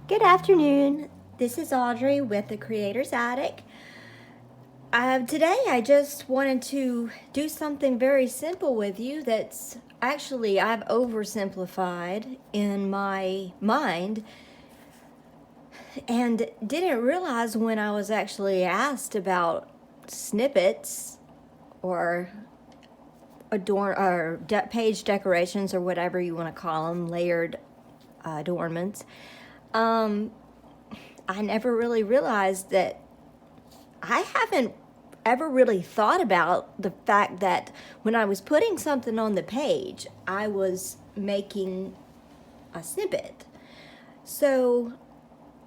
Good afternoon. This is Audrey with the Creator's Attic. Today I just wanted to do something very simple with you that's actually I've oversimplified in my mind and didn't realize when I was actually asked about snippets or page decorations or whatever you want to call them, layered adornments. I never really realized that I haven't ever really thought about the fact that when I was putting something on the page, I was making a snippet. So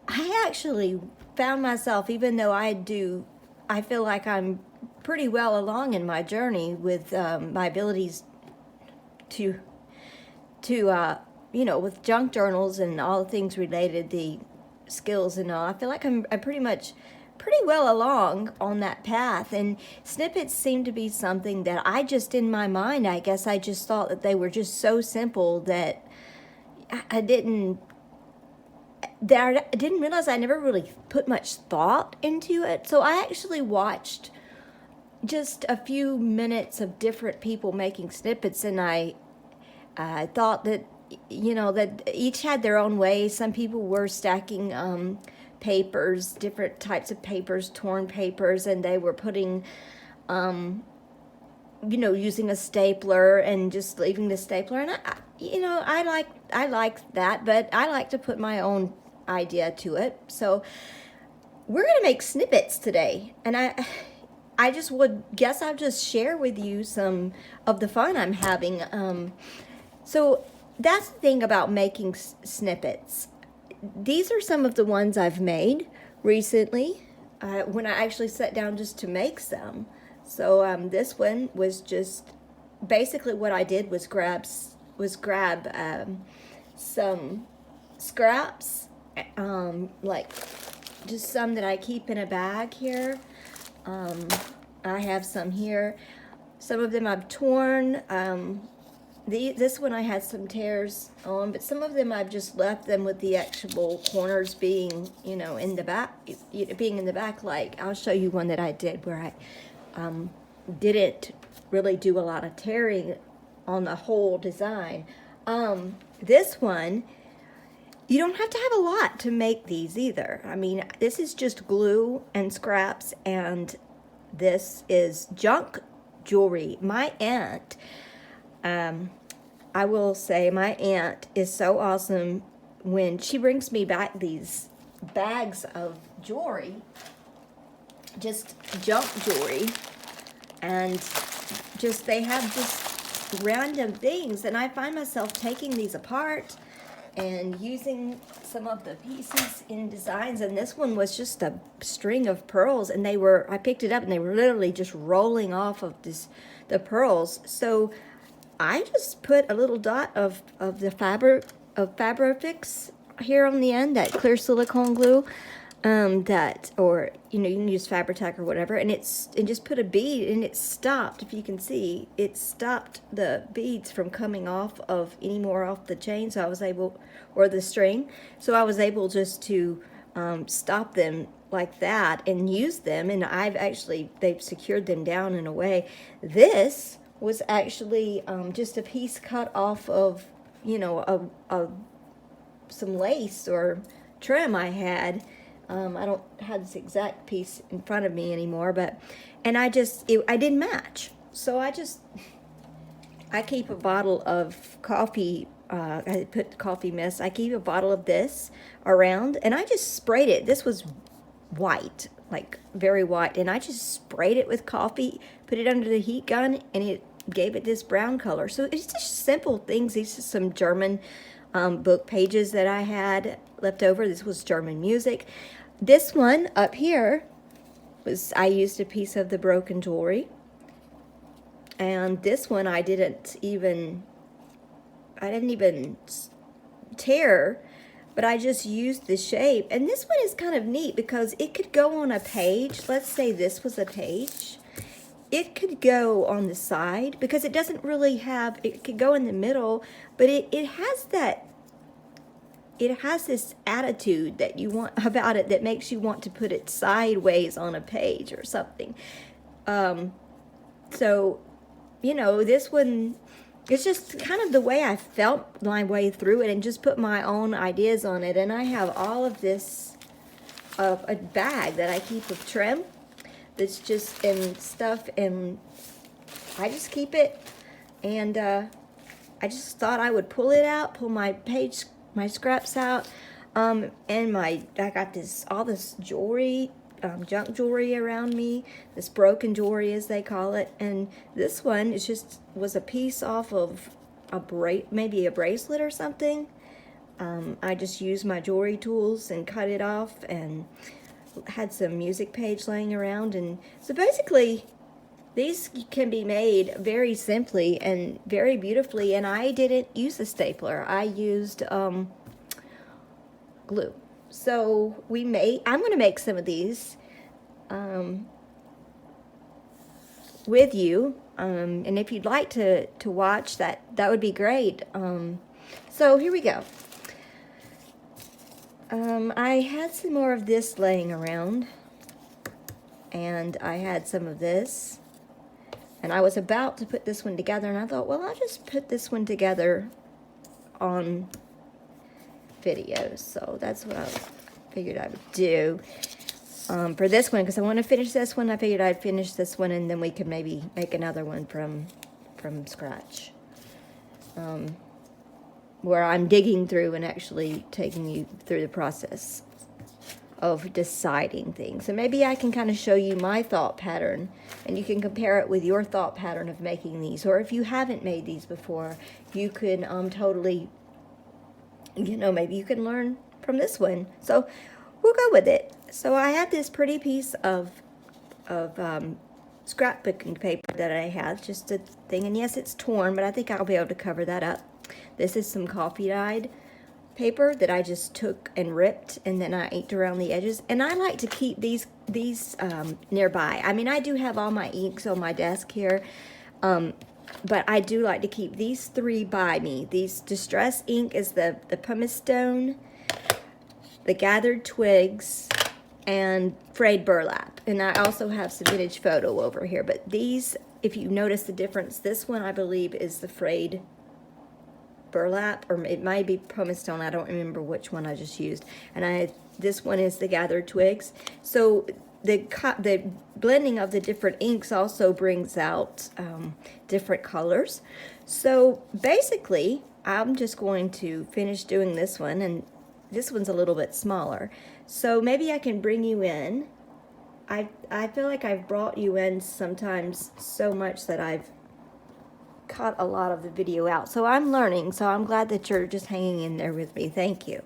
I actually found myself, even though I feel like I'm pretty well along in my journey with my abilities to with junk journals and all the things related, the skills and all. I feel like I'm pretty well along on that path, and snippets seem to be something that I just, in my mind, I guess I just thought that they were just so simple that I didn't realize I never really put much thought into it. So I actually watched just a few minutes of different people making snippets, and I thought that that each had their own way. Some people were stacking papers, different types of papers, torn papers, and they were putting using a stapler and just leaving the stapler. And I like that, but I like to put my own idea to it. So we're gonna make snippets today, and I just would guess I'll just share with you some of the fun I'm having. So that's the thing about making snippets. These are some of the ones I've made recently when I actually sat down just to make some. So this one was just basically what I did was grab some scraps, like just some that I keep in a bag here. I have some here. Some of them I've torn. This one I had some tears on, but some of them I've just left them with the actual corners being, in the back, being in the back. Like, I'll show you one that I did where I didn't really do a lot of tearing on the whole design. This one, you don't have to have a lot to make these either. I mean, this is just glue and scraps, and this is junk jewelry. My aunt, I will say my aunt is so awesome when she brings me back these bags of jewelry, just junk jewelry, and just they have just random things, and I find myself taking these apart and using some of the pieces in designs. And this one was just a string of pearls, and I picked it up and they were literally just rolling off of the pearls. So I just put a little dot of the Fabrifix here on the end, that clear silicone glue, or you can use Fabri-Tac or whatever, and just put a bead, and it stopped. If you can see, it stopped the beads from coming off of any more off the chain. So I was able, or the string. So I was able just to stop them like that and use them, and they've secured them down in a way. This was actually just a piece cut off of, some lace or trim I had. I don't have this exact piece in front of me anymore, and I didn't match. So I keep a bottle of coffee. I put coffee mist. I keep a bottle of this around, and I just sprayed it. This was white, like very white, and I just sprayed it with coffee, put it under the heat gun, and it gave it this brown color. So it's just simple things. These are some German book pages that I had left over. This was German music. This one up here I used a piece of the broken jewelry, and this one I didn't even tear, but I just used the shape. And this one is kind of neat because it could go on a page. Let's say this was a page. It could go on the side because it doesn't really have, it could go in the middle, but it has that, it has this attitude that you want about it that makes you want to put it sideways on a page or something. So, you know, this one, it's just kind of the way I felt my way through it and just put my own ideas on it. And I have all of this, a bag that I keep of trim that's just in stuff, and I just keep it. And I just thought I would pull it out, pull my scraps out, and I got all this jewelry, junk jewelry around me, this broken jewelry as they call it, and this one was a piece off of maybe a bracelet or something. I just used my jewelry tools and cut it off, and had some music page laying around, and so basically these can be made very simply and very beautifully, and I didn't use a stapler. I used glue. So I'm going to make some of these with you, and if you'd like to watch that would be great. So here we go. I had some more of this laying around, and I had some of this, and I was about to put this one together, and I thought, well, I'll just put this one together on video. So that's what I figured I would do for this one, because I want to finish this one. I figured I'd finish this one, and then we could maybe make another one from scratch, where I'm digging through and actually taking you through the process of deciding things. So maybe I can kind of show you my thought pattern, and you can compare it with your thought pattern of making these. Or if you haven't made these before, you can totally, you know, maybe you can learn from this one. So we'll go with it. So I had this pretty piece of scrapbooking paper that I have, just a thing, and yes, it's torn, but I think I'll be able to cover that up. This is some coffee dyed paper that I just took and ripped, and then I inked around the edges. And I like to keep these nearby. I mean, I do have all my inks on my desk here, but I do like to keep these three by me. These Distress ink is the pumice stone, the gathered twigs, and frayed burlap. And I also have some vintage photo over here. But these, if you notice the difference, this one I believe is the frayed burlap, or it might be pumice stone. I don't remember which one I just used. And this one is the gathered twigs. So the blending of the different inks also brings out different colors. So basically, I'm just going to finish doing this one, and this one's a little bit smaller. So maybe I can bring you in. I feel like I've brought you in sometimes so much that I've cut a lot of the video out. So I'm learning, so I'm glad that you're just hanging in there with me. Thank you.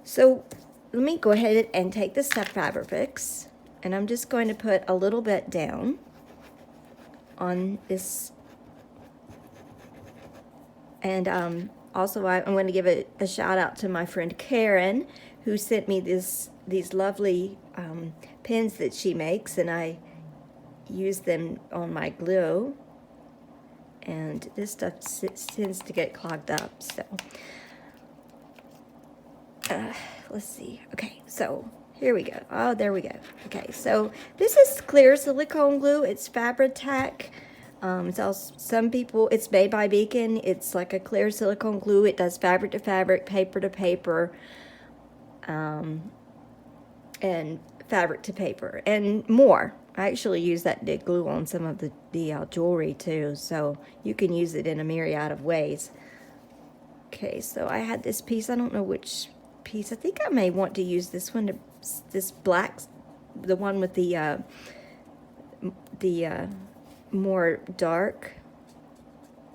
So let me go ahead and take the stuffed fabrics, and I'm just going to put a little bit down on this. And also I'm going to give a shout out to my friend Karen, who sent me these lovely pins that she makes, and I use them on my glue. And this stuff tends to get clogged up, so let's see. Okay, so here we go. Oh, there we go. Okay, so this is clear silicone glue. It's Fabri-Tac. It's also, it's made by Beacon. It's like a clear silicone glue. It does fabric to fabric, paper to paper, and fabric to paper, and more. I actually use that glue on some of the jewelry too, so you can use it in a myriad of ways. Okay, so I had this piece. I don't know which piece. I think I may want to use this one, this black, the one with the more dark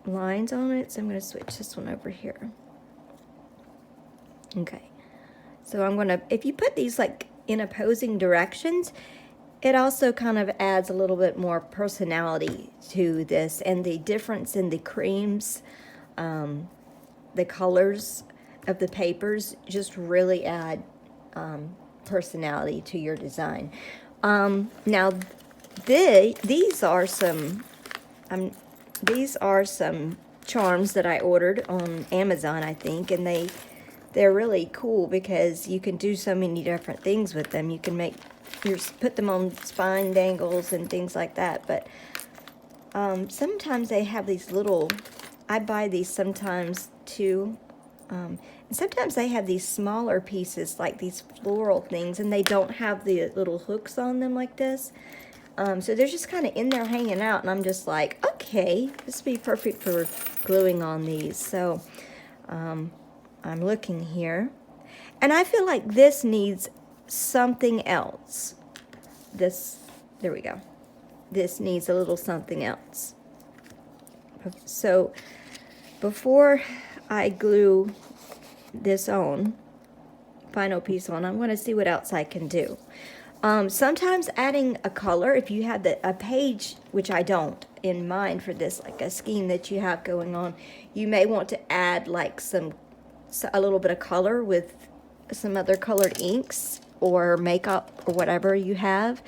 lines on it. So I'm going to switch this one over here. Okay, so I'm going to, if you put these like in opposing directions, it also kind of adds a little bit more personality to this, and the difference in the creams, the colors of the papers just really add personality to your design. Now, these are some charms that I ordered on Amazon, I think, and they're really cool because you can do so many different things with them. You can put them on spine dangles and things like that. But sometimes they have these little, I buy these sometimes too. And sometimes they have these smaller pieces, like these floral things, and they don't have the little hooks on them like this. So they're just kind of in there hanging out, and I'm just like, okay, this would be perfect for gluing on these. So I'm looking here, and I feel like this needs something else. There we go. This needs a little something else. So before I glue this final piece on, I'm going to see what else I can do. Sometimes adding a color, if you have a page, which I don't, in mind for this, like a scheme that you have going on, you may want to add like a little bit of color with some other colored inks or makeup or whatever you have.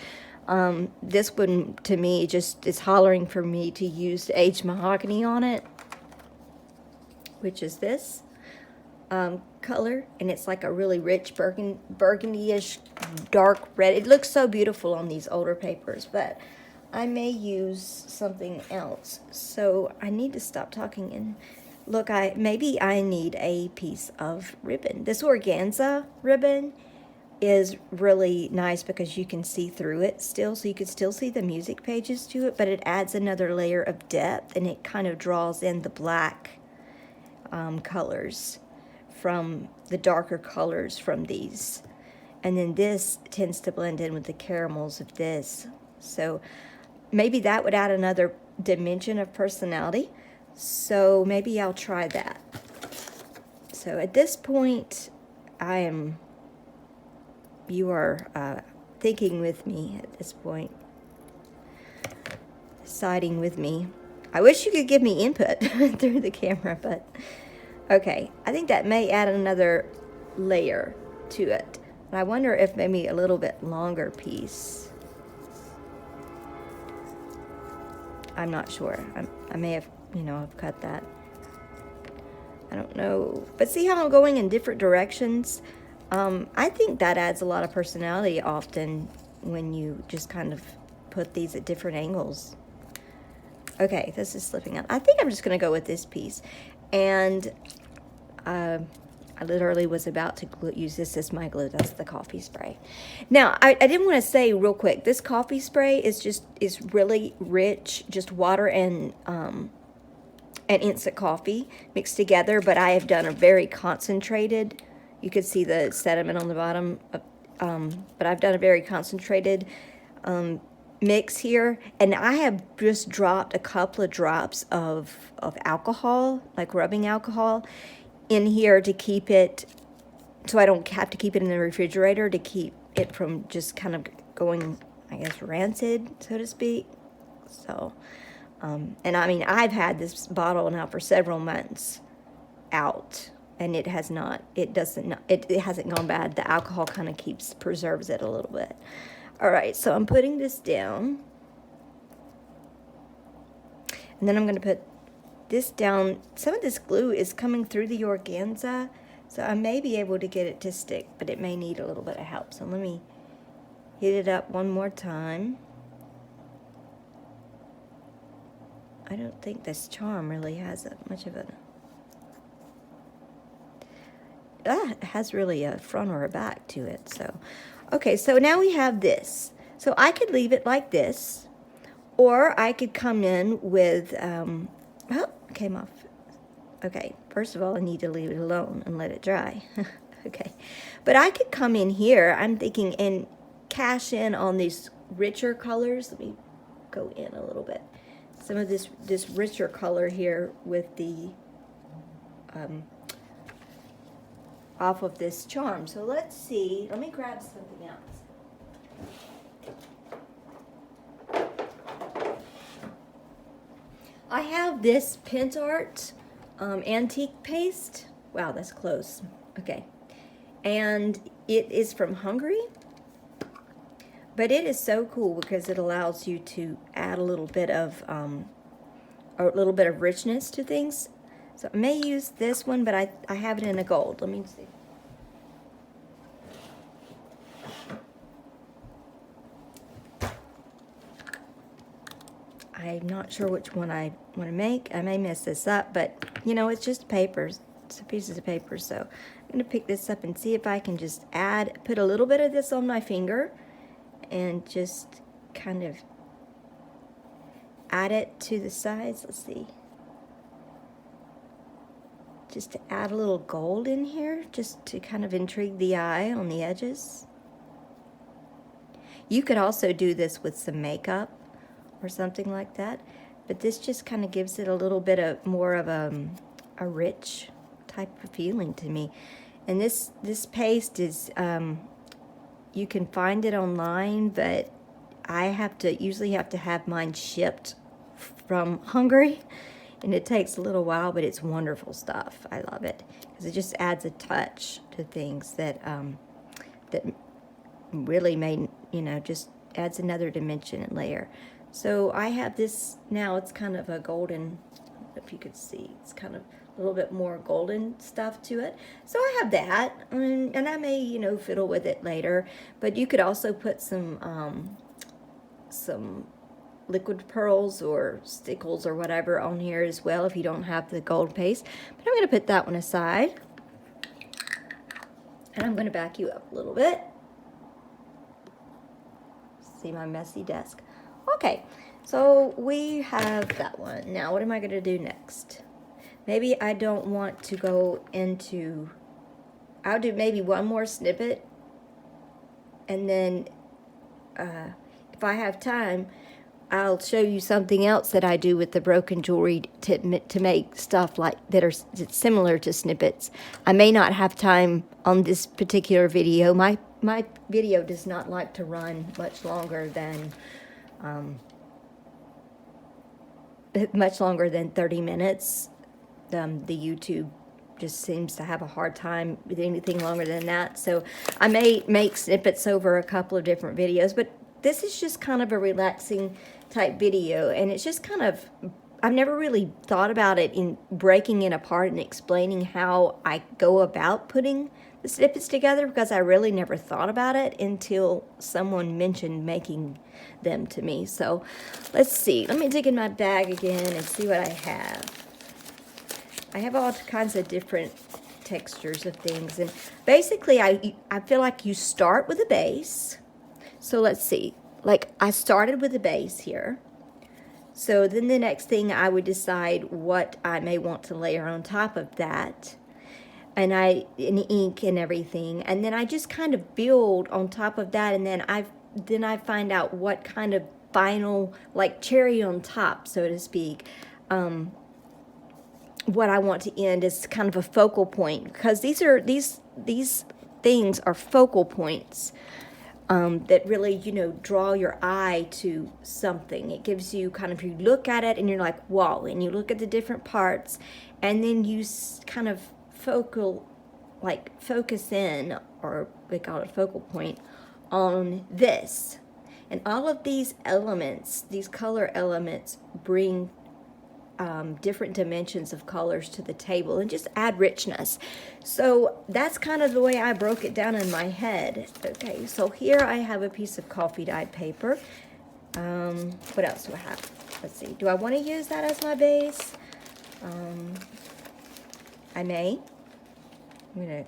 This one, to me, just is hollering for me to use the aged mahogany on it, which is this color, and it's like a really rich burgundy-ish dark red. It looks so beautiful on these older papers, but I may use something else. So I need to stop talking and look. Maybe I need a piece of ribbon. This organza ribbon is really nice because you can see through it still, so you can still see the music pages to it, but it adds another layer of depth, and it kind of draws in the black colors from the darker colors from these. And then this tends to blend in with the caramels of this. So maybe that would add another dimension of personality. So maybe I'll try that. So at this point, you are thinking with me at this point, siding with me. I wish you could give me input through the camera, but okay, I think that may add another layer to it. And I wonder if maybe a little bit longer piece. I'm not sure. I may have, I've cut that. I don't know. But see how I'm going in different directions? I think that adds a lot of personality often when you just kind of put these at different angles. Okay, this is slipping out. I think I'm just going to go with this piece. And I literally was about to use this as my glue. That's the coffee spray. Now, I didn't want to say real quick, this coffee spray is really rich, just water and instant coffee mixed together, but I have done a very concentrated, you could see the sediment on the bottom, but I've done a very concentrated mix here, and I have just dropped a couple of drops of alcohol, like rubbing alcohol, in here to keep it, so I don't have to keep it in the refrigerator, to keep it from just kind of going, I guess, rancid, so to speak. So, and I mean, I've had this bottle now for several months out, and it hasn't gone bad. The alcohol kind of preserves it a little bit. All right, so I'm putting this down, and then I'm going to put this down. Some of this glue is coming through the organza, so I may be able to get it to stick, but it may need a little bit of help. So let me hit it up one more time. I don't think this charm really has that much of it has really a front or a back to it. So, okay, so now we have this. So I could leave it like this, or I could come in with, oh, it came off. Okay, first of all, I need to leave it alone and let it dry. Okay, but I could come in here, I'm thinking, and cash in on these richer colors. Let me go in a little bit. Some of this richer color here with the, off of this charm. So let's see, let me grab something else. I have this Pint Art antique paste. Wow, that's close. Okay. And it is from Hungary. But it is so cool because it allows you to add a little bit of richness to things. So I may use this one, but I have it in a gold. Let me see. I'm not sure which one I want to make. I may mess this up, but you know, it's just papers. It's pieces of paper. So I'm going to pick this up and see if I can just put a little bit of this on my finger and just kind of add it to the sides. Let's see. Just to add a little gold in here, just to kind of intrigue the eye on the edges. You could also do this with some makeup or something like that, but this just kind of gives it a little bit of more of a rich type of feeling to me. And this paste is, you can find it online, but I usually have to have mine shipped from Hungary, and it takes a little while, but it's wonderful stuff. I love it because it just adds a touch to things that that really made, you know, just adds another dimension and layer. So I have this now. It's kind of a golden, if you could see, it's kind of a little bit more golden stuff to it. So I have that, and I may, you know, fiddle with it later. But you could also put some liquid pearls or stickles or whatever on here as well if you don't have the gold paste. But I'm going to put that one aside, and I'm going to back you up a little bit. See my messy desk. Okay, so we have that one. Now what am I going to do next? Maybe I don't want to go into, I'll do maybe one more snippet, and then if I have time, I'll show you something else that I do with the broken jewelry to make stuff like that are similar to snippets. I may not have time on this particular video. My video does not like to run much longer than 30 minutes. The YouTube just seems to have a hard time with anything longer than that. So I may make snippets over a couple of different videos, but this is just kind of a relaxing type video, and it's just kind of, I've never really thought about it in breaking it apart and explaining how I go about putting the snippets together, because I really never thought about it until someone mentioned making them to me. So let's see, let me dig in my bag again and see what I have. I have all kinds of different textures of things, and basically I feel like you start with a base. So let's see, like I started with a base here. So then the next thing I would decide what I may want to layer on top of that, and in ink and everything, and then I just kind of build on top of that, and then I find out what kind of final, like cherry on top, so to speak, what I want to end is kind of a focal point, because these things are focal points. That really, you know, draw your eye to something. It gives you kind of, you look at it and you're like, wow, and you look at the different parts, and then you kind of focus in, or we call it focal point, on this. And all of these elements, these color elements, bring different dimensions of colors to the table and just add richness. So that's kind of the way I broke it down in my head. Okay, so here I have a piece of coffee dyed paper. What else do I have? Let's see, do I want to use that as my base? I may. I'm gonna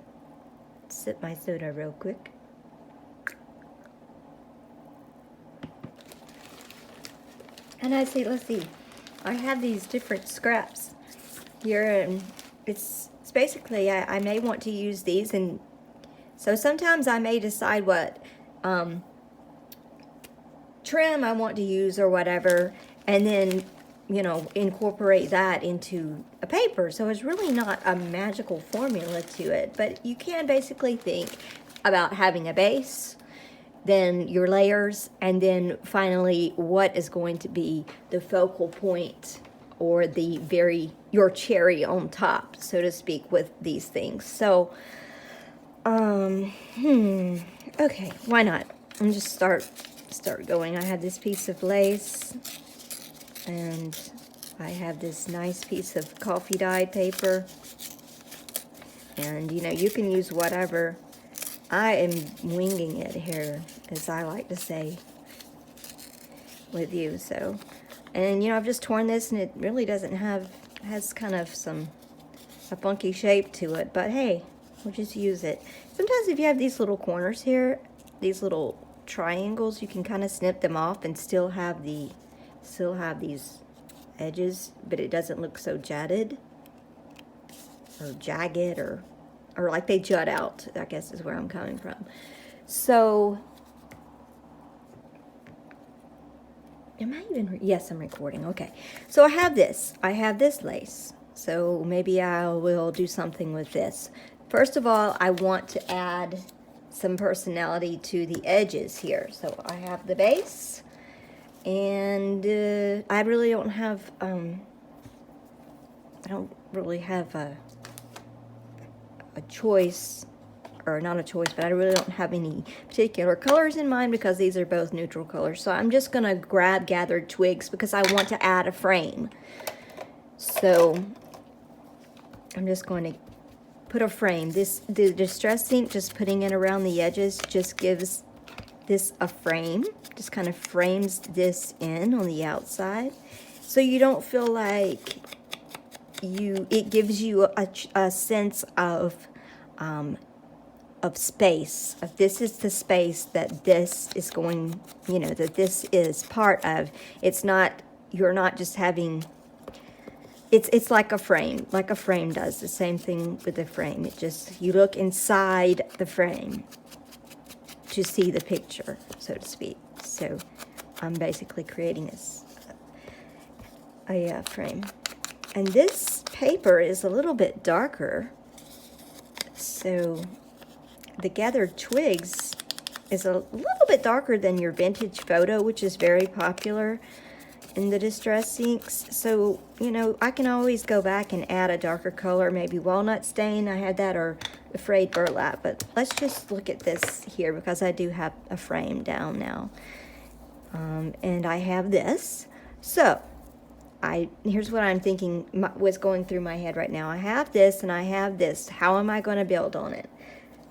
sip my soda real quick. And let's see, I have these different scraps here, and it's basically, I may want to use these, and so sometimes I may decide what trim I want to use or whatever, and then, you know, incorporate that into a paper. So it's really not a magical formula to it, but you can basically think about having a base, then your layers, and then finally what is going to be the focal point, or your cherry on top, so to speak, with these things. So okay, why not? I'm just start going. I have this piece of lace, and I have this nice piece of coffee dyed paper. And, you know, you can use whatever. I am winging it here, as I like to say, with you. So, and, you know, I've just torn this, and it really doesn't have, has kind of a funky shape to it. But, hey, we'll just use it. Sometimes if you have these little corners here, these little triangles, you can kind of snip them off and still have these edges, but it doesn't look so jutted or jagged or like they jut out, I guess is where I'm coming from. So, am I even, yes, I'm recording, okay. So I have this lace. So maybe I will do something with this. First of all, I want to add some personality to the edges here. So I have the base, and I really don't have, I don't really have a choice, or not a choice, but I really don't have any particular colors in mind because these are both neutral colors. So I'm just going to grab gathered twigs because I want to add a frame. So I'm just going to put a frame. The Distress ink, just putting it around the edges, just gives this a frame. Just kind of frames this in on the outside. So you don't feel like it gives you a sense of space. Of this is the space that this is going, you know, that this is part of. It's not, you're not just having, it's like a frame does. The same thing with the frame. It just, you look inside the frame to see the picture, so to speak. So I'm basically creating a frame. And this paper is a little bit darker, so the gathered twigs is a little bit darker than your vintage photo, which is very popular in the Distress inks. So, you know, I can always go back and add a darker color, maybe walnut stain, I had that, or the frayed burlap. But let's just look at this here because I do have a frame down now. And I have this. So, here's what I'm thinking, what's going through my head right now. I have this and I have this. How am I going to build on it?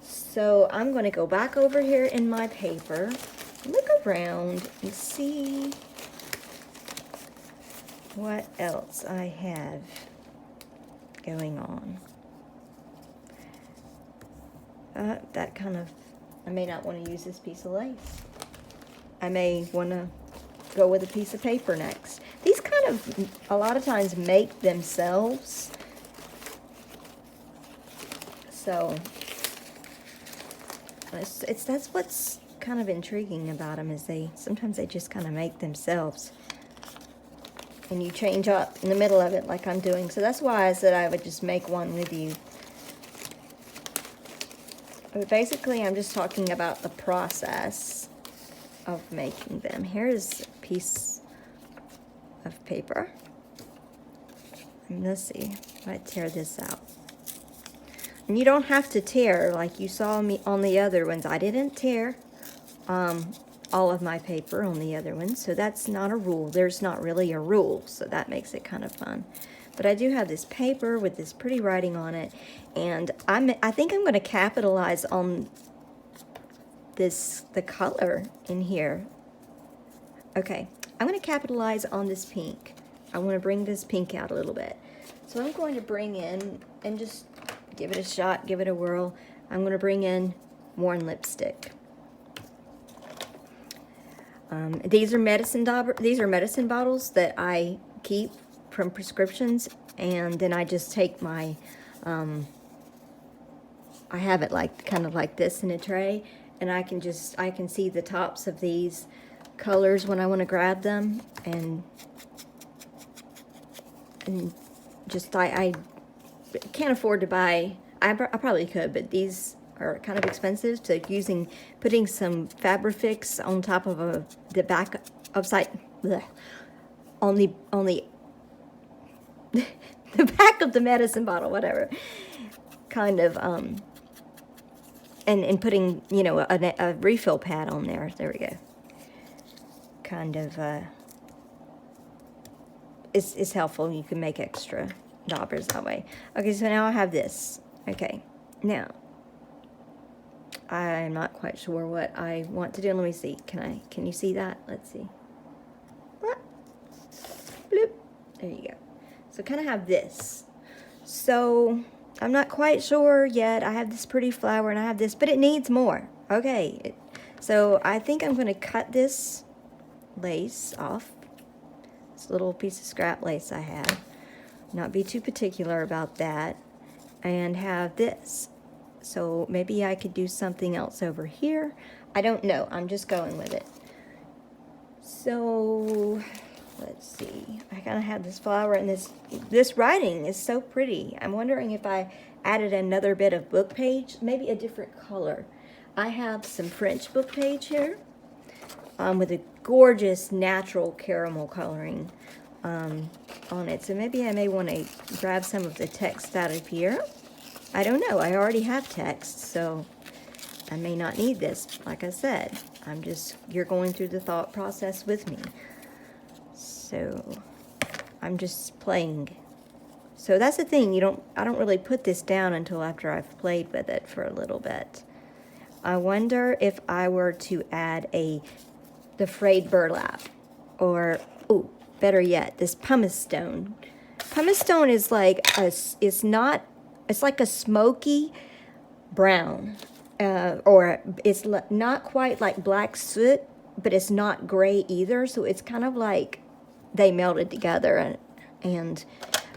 So I'm going to go back over here in my paper, look around and see what else I have going on. That kind of, I may not want to use this piece of lace. I may want to go with a piece of paper next. These kind of, a lot of times, make themselves. So, that's what's kind of intriguing about them, is sometimes they just kind of make themselves. And you change up in the middle of it like I'm doing. So that's why I said I would just make one with you. But basically, I'm just talking about the process of making them. Here's a piece of paper. And let's see if I tear this out. And you don't have to tear like you saw me on the other ones. I didn't tear all of my paper on the other ones, so that's not a rule. There's not really a rule, so that makes it kind of fun. But I do have this paper with this pretty writing on it, and I think I'm going to capitalize on the color in here. Okay, I'm going to capitalize on this pink. I want to bring this pink out a little bit. So I'm going to bring in, and just give it a shot, give it a whirl. I'm going to bring in Worn Lipstick. These are medicine bottles that I keep from prescriptions, and then I just take my, I have it like kind of like this in a tray, and I can see the tops of these colors when I want to grab them, and just I can't afford to buy. I probably could, but these are kind of expensive. So putting some Fabrifix on top of the back upside bleh, on the the back of the medicine bottle, whatever, kind of and putting, you know, a refill pad on there. There we go. Kind of it's helpful. You can make extra daubers that way. Okay, so now I have this. Okay, now I'm not quite sure what I want to do. Let me see. Can you see that? Let's see. Ah, bloop. There you go. So kind of have this. So I'm not quite sure yet. I have this pretty flower and I have this, but it needs more. Okay, so I think I'm going to cut this lace off. This little piece of scrap lace I have. Not be too particular about that. And have this. So maybe I could do something else over here. I don't know. I'm just going with it. So let's see. I kind of have this flower, and this writing is so pretty. I'm wondering if I added another bit of book page, maybe a different color. I have some French book page here with a gorgeous natural caramel coloring on it. So maybe I may want to grab some of the text out of here. I don't know. I already have text, so I may not need this. Like I said, you're going through the thought process with me. So I'm just playing. So that's the thing. I don't really put this down until after I've played with it for a little bit. I wonder if I were to add the frayed burlap, or better yet, this pumice stone. Pumice stone is like it's like a smoky brown, or it's not quite like black soot, but it's not gray either. So it's kind of like they melted together, and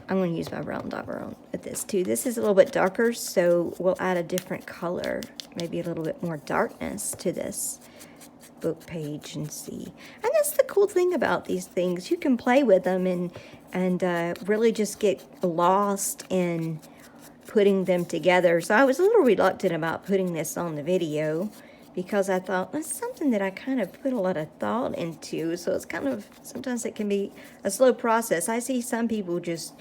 I'm going to use my brown dauber on with this too. This is a little bit darker, so we'll add a different color, maybe a little bit more darkness to this book page and see. And that's the cool thing about these things. You can play with them and really just get lost in putting them together. So I was a little reluctant about putting this on the video because I thought that's something that I kind of put a lot of thought into. So it's kind of, sometimes it can be a slow process. I see some people just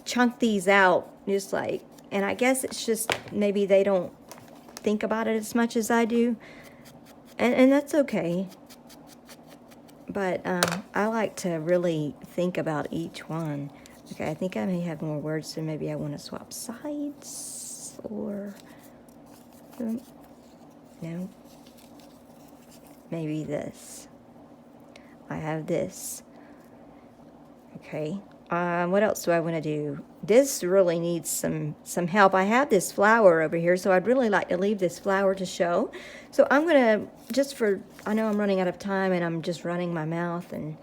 chunk these out just like, and I guess it's just maybe they don't think about it as much as I do. And that's okay. But I like to really think about each one. Okay, I think I may have more words, so maybe I want to swap sides, or no, maybe this. I have this. Okay, what else do I want to do? This really needs some help. I have this flower over here, so I'd really like to leave this flower to show. So I'm going to, I know I'm running out of time, and I'm just running my mouth and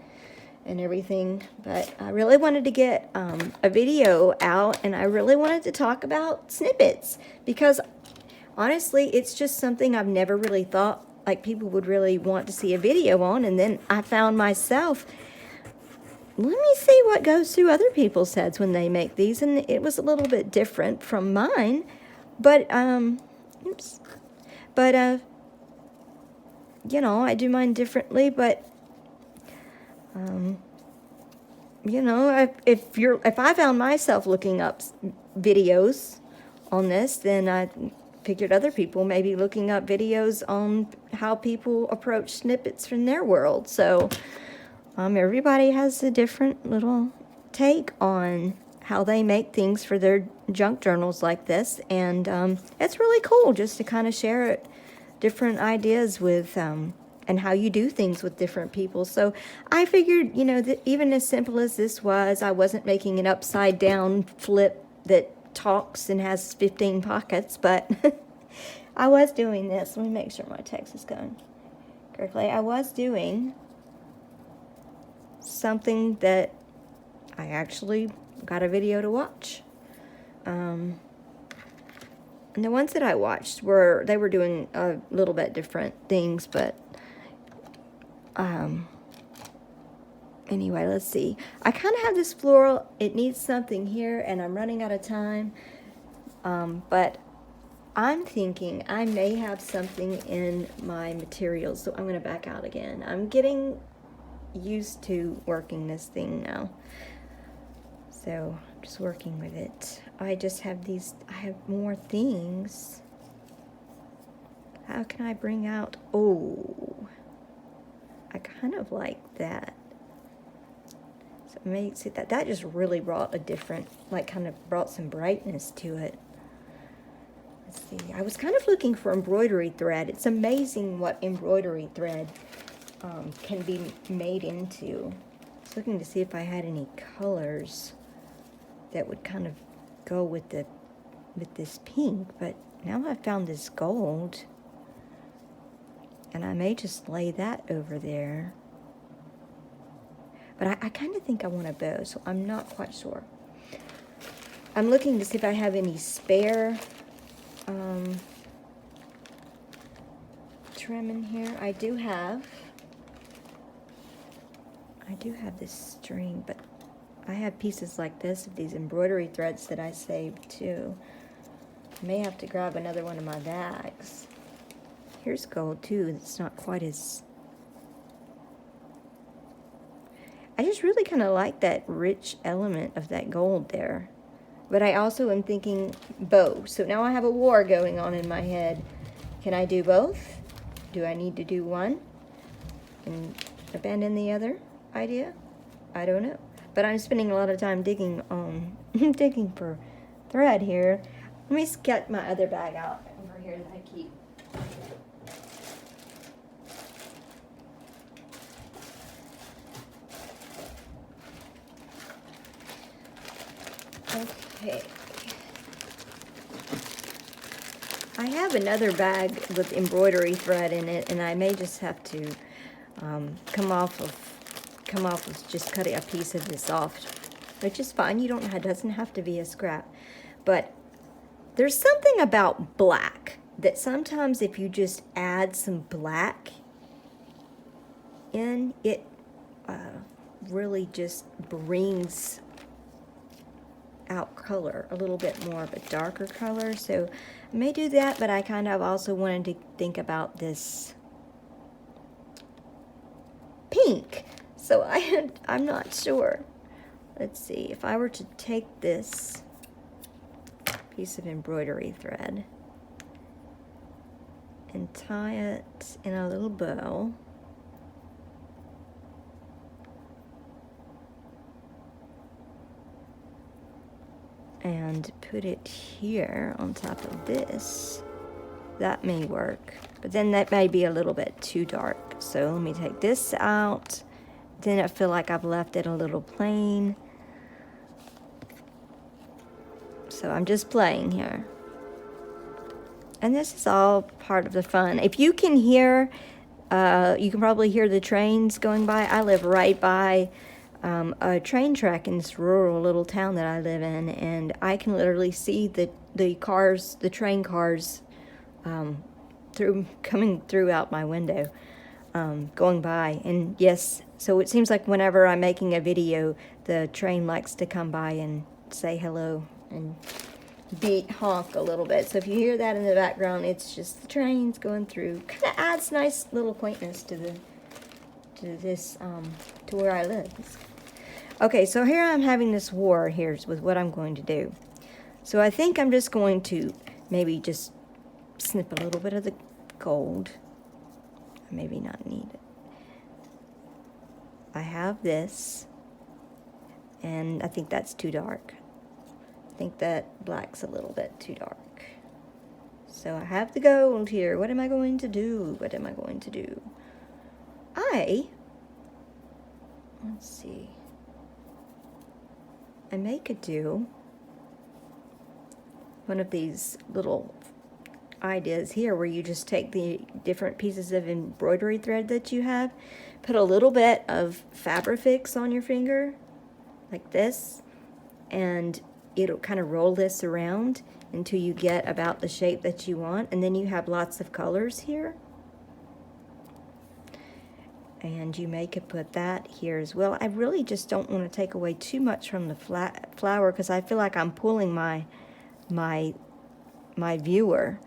everything, but I really wanted to get a video out, and I really wanted to talk about snippets, because honestly, it's just something I've never really thought like people would really want to see a video on. And then I found myself, let me see what goes through other people's heads when they make these, and it was a little bit different from mine, but you know, I do mine differently, but you know, if I found myself looking up videos on this, then I figured other people may be looking up videos on how people approach snippets from their world. So everybody has a different little take on how they make things for their junk journals like this, and it's really cool just to kind of share different ideas with and how you do things with different people. So I figured, you know, that even as simple as this was, I wasn't making an upside down flip that talks and has 15 pockets, but I was doing this. Let me make sure my text is going correctly. I was doing something that I actually got a video to watch. And the ones that I watched were doing a little bit different things, but anyway, let's see. I kind of have this floral. It needs something here, and I'm running out of time. But I'm thinking I may have something in my materials, so I'm going to back out again. I'm getting used to working this thing now, so I'm just working with it. I just have I have more things. How can I bring out, I kind of like that. So makes it that just really brought a different, like, kind of brought some brightness to it. Let's see. I was kind of looking for embroidery thread. It's amazing what embroidery thread can be made into. I was looking to see if I had any colors that would kind of go with this pink, but now I found this gold, and I may just lay that over there. But I kind of think I want a bow, so I'm not quite sure. I'm looking to see if I have any spare trim in here. I do have this string, but I have pieces like this of these embroidery threads that I saved too. I may have to grab another one of my bags. Here's gold too. It's not quite as... I just really kind of like that rich element of that gold there. But I also am thinking bow. So now I have a war going on in my head. Can I do both? Do I need to do one and abandon the other idea? I don't know. But I'm spending a lot of time digging digging for thread here. Let me get my other bag out over here that I keep. Okay. I have another bag with embroidery thread in it, and I may just have to come off with just cutting a piece of this off, which is fine. It doesn't have to be a scrap. But there's something about black that sometimes if you just add some black in, it really just brings out color, a little bit more of a darker color. So I may do that, but I kind of also wanted to think about this pink. So I'm not sure. Let's see, if I were to take this piece of embroidery thread and tie it in a little bow, and put it here on top of this, that may work. But then that may be a little bit too dark. So let me take this out. Then I feel like I've left it a little plain. So I'm just playing here. And this is all part of the fun. If you can hear, you can probably hear the trains going by. I live right by a train track in this rural little town that I live in, and I can literally see the train cars coming through out my window, going by. And yes, so it seems like whenever I'm making a video, the train likes to come by and say hello and honk a little bit. So if you hear that in the background, it's just the trains going through. Kind of adds nice little quaintness to where I live. Okay, so here I'm having this war here with what I'm going to do. So I think I'm just going to maybe just snip a little bit of the gold. Maybe not need it. I have this, and I think that's too dark. I think that black's a little bit too dark. So I have the gold here. What am I going to do? What am I going to do? Let's see. I may could do one of these little ideas here where you just take the different pieces of embroidery thread that you have, put a little bit of Fabrifix on your finger, like this, and it'll kind of roll this around until you get about the shape that you want, and then you have lots of colors here. And you may could put that here as well. I really just don't want to take away too much from the flower, because I feel like I'm pulling my viewer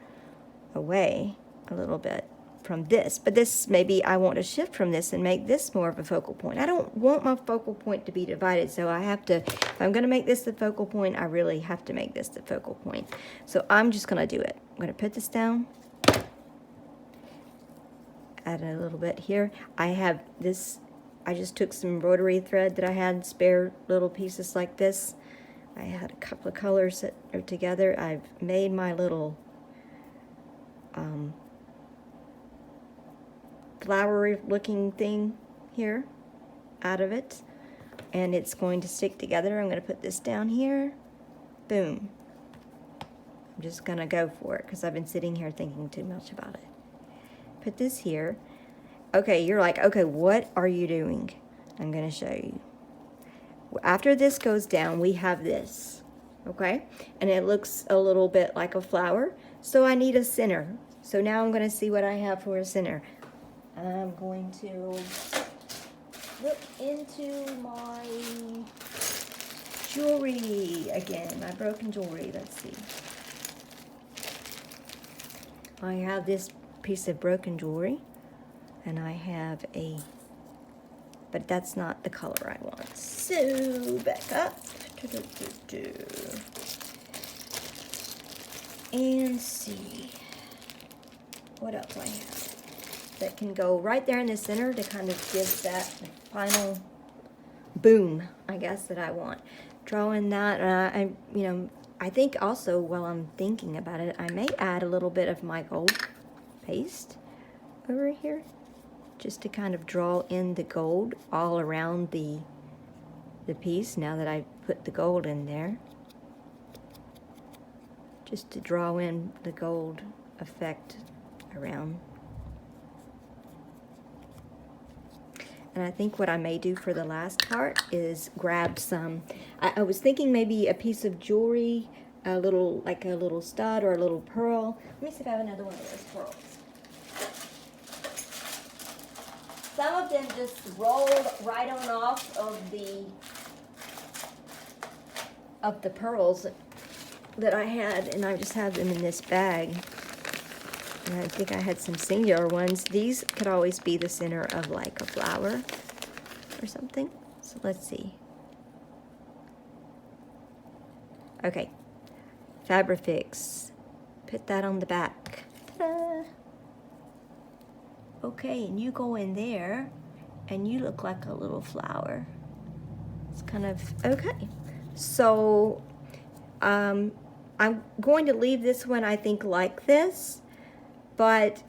away a little bit from this. But this, maybe I want to shift from this and make this more of a focal point. I don't want my focal point to be divided, so I have to, if I'm going to make this the focal point, I really have to make this the focal point. So I'm just going to do it. I'm going to put this down. Add a little bit here. I have this, I just took some embroidery thread that I had, spare little pieces like this. I had a couple of colors that are together. I've made my little flowery looking thing here out of it, and it's going to stick together. I'm going to put this down here. Boom. I'm just going to go for it because I've been sitting here thinking too much about it. Put this here. Okay, you're like, okay, what are you doing? I'm going to show you. After this goes down, we have this, okay? And it looks a little bit like a flower, so I need a center. So now I'm going to see what I have for a center. I'm going to look into my jewelry again, my broken jewelry. Let's see. I have this piece of broken jewelry, and I have a, but that's not the color I want. So back up. And see what else I have that can go right there in the center to kind of give that final boom, I guess, that I want. Drawing that, I think also while I'm thinking about it, I may add a little bit of my gold paste over here, just to kind of draw in the gold all around the piece now that I put the gold in there. Just to draw in the gold effect around. And I think what I may do for the last part is grab some, I was thinking maybe a piece of jewelry, like a little stud or a little pearl. Let me see if I have another one of those pearls. Some of them just rolled right on off of the pearls that I had, and I just have them in this bag. And I think I had some singular ones. These could always be the center of like a flower or something. So let's see. Okay, Fabrifix. Put that on the back. Ta-da! Okay, and you go in there, and you look like a little flower. It's kind of, okay. So, I'm going to leave this one, I think, like this. But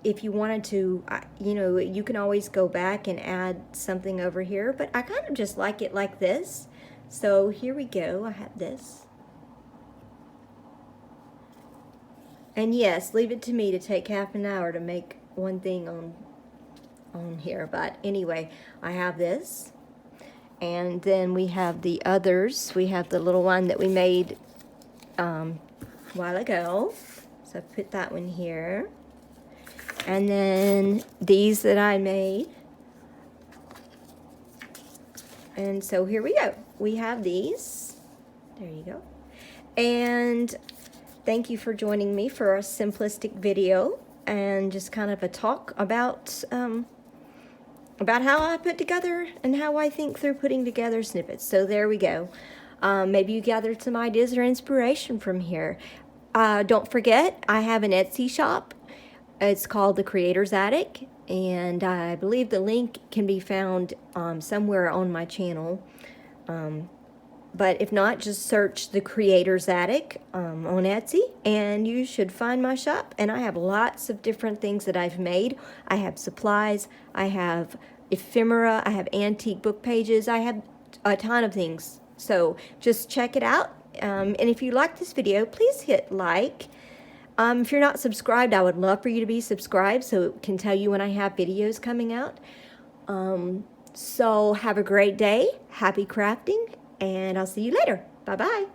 if you wanted to, you can always go back and add something over here. But I kind of just like it like this. So here we go. I have this. And yes, leave it to me to take half an hour to make one thing on here. But anyway, I have this. And then we have the others. We have the little one that we made a while ago. So I put that one here. And then these that I made. And so here we go. We have these. There you go. And thank you for joining me for a simplistic video and just kind of a talk about how I put together and how I think through putting together snippets. So there we go. Maybe you gathered some ideas or inspiration from here. Don't forget, I have an Etsy shop. It's called The Creator's Attic, and I believe the link can be found somewhere on my channel. But if not, just search The Creator's Attic on Etsy, and you should find my shop. And I have lots of different things that I've made. I have supplies, I have ephemera, I have antique book pages, I have a ton of things. So just check it out. And if you like this video, please hit like. If you're not subscribed, I would love for you to be subscribed so it can tell you when I have videos coming out. So have a great day, happy crafting, and I'll see you later. Bye-bye.